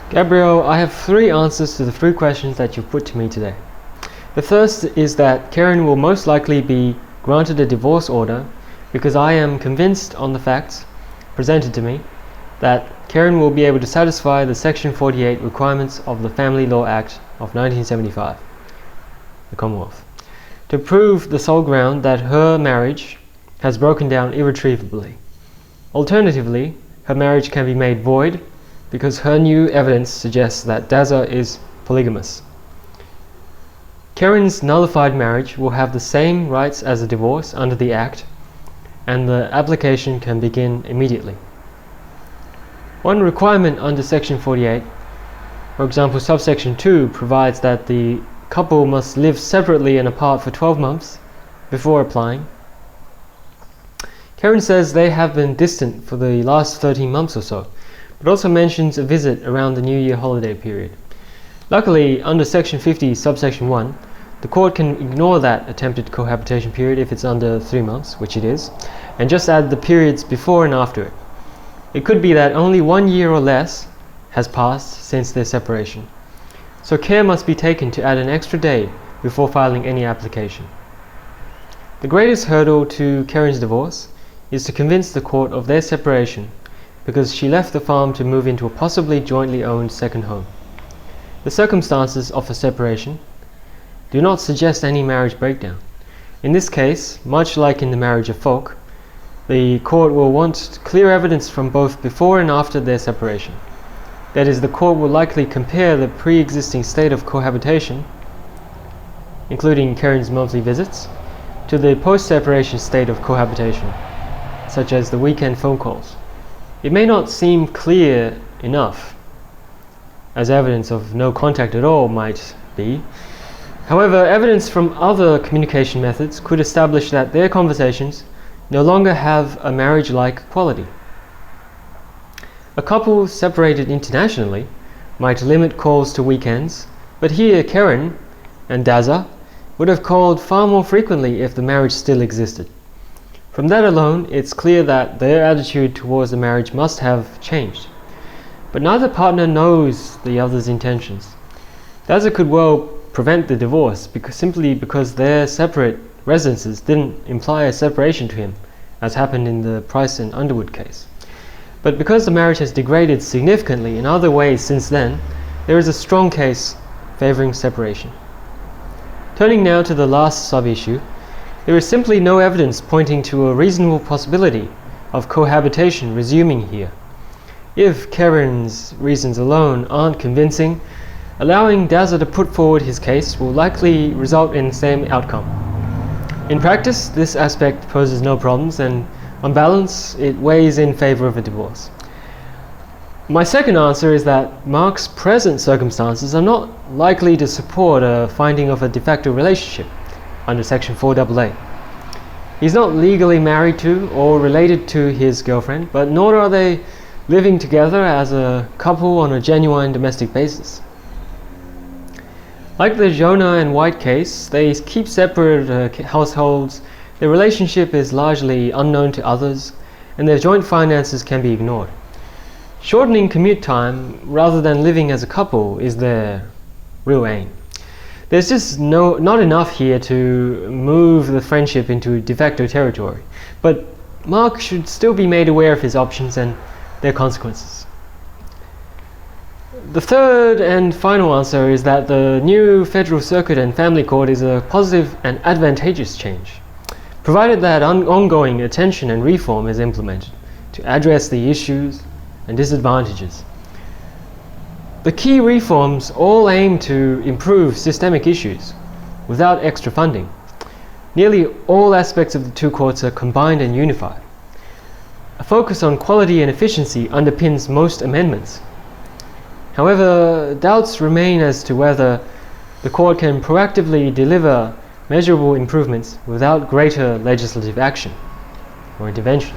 Gabriel, I have three answers to the three questions that you've put to me today. The first is that Karen will most likely be granted a divorce order because I am convinced on the facts presented to me that Karen will be able to satisfy the Section 48 requirements of the Family Law Act of 1975, the Commonwealth, to prove the sole ground that her marriage has broken down irretrievably. Alternatively, her marriage can be made void because her new evidence suggests that Daza is polygamous. Karen's nullified marriage will have the same rights as a divorce under the Act, and the application can begin immediately. One requirement under Section 48, for example subsection 2, provides that the couple must live separately and apart for 12 months before applying. Karen says they have been distant for the last 13 months or so, but also mentions a visit around the New Year holiday period. Luckily, under Section 50, subsection 1, the court can ignore that attempted cohabitation period if it's under 3 months, which it is, and just add the periods before and after it. It could be that only 1 year or less has passed since their separation, so care must be taken to add an extra day before filing any application. The greatest hurdle to Karen's divorce is to convince the court of their separation because she left the farm to move into a possibly jointly owned second home. The circumstances of a separation do not suggest any marriage breakdown. In this case, much like in the marriage of Folk, the court will want clear evidence from both before and after their separation. That is, the court will likely compare the pre-existing state of cohabitation, including Karen's monthly visits, to the post-separation state of cohabitation, such as the weekend phone calls. It may not seem clear enough, as evidence of no contact at all might be. However, evidence from other communication methods could establish that their conversations no longer have a marriage-like quality. A couple separated internationally might limit calls to weekends, but here Karen and Daza would have called far more frequently if the marriage still existed. From that alone, it's clear that their attitude towards the marriage must have changed. But neither partner knows the other's intentions. Daza could well prevent the divorce simply because their separate residences didn't imply a separation to him, as happened in the Price and Underwood case. But because the marriage has degraded significantly in other ways since then, there is a strong case favouring separation. Turning now to the last sub-issue, there is simply no evidence pointing to a reasonable possibility of cohabitation resuming here. If Karen's reasons alone aren't convincing, allowing Daza to put forward his case will likely result in the same outcome. In practice, this aspect poses no problems, and on balance, it weighs in favour of a divorce. My second answer is that Mark's present circumstances are not likely to support a finding of a de facto relationship under Section 4AA. He's not legally married to or related to his girlfriend, but nor are they living together as a couple on a genuine domestic basis. Like the Jonah and White case, they keep separate households, their relationship is largely unknown to others, and their joint finances can be ignored. Shortening commute time rather than living as a couple is their real aim. There's just not enough here to move the friendship into de facto territory, but Mark should still be made aware of his options and their consequences. The third and final answer is that the new Federal Circuit and Family Court is a positive and advantageous change, provided that ongoing attention and reform is implemented to address the issues and disadvantages. The key reforms all aim to improve systemic issues without extra funding. Nearly all aspects of the two courts are combined and unified. A focus on quality and efficiency underpins most amendments. However, doubts remain as to whether the court can proactively deliver measurable improvements without greater legislative action or intervention.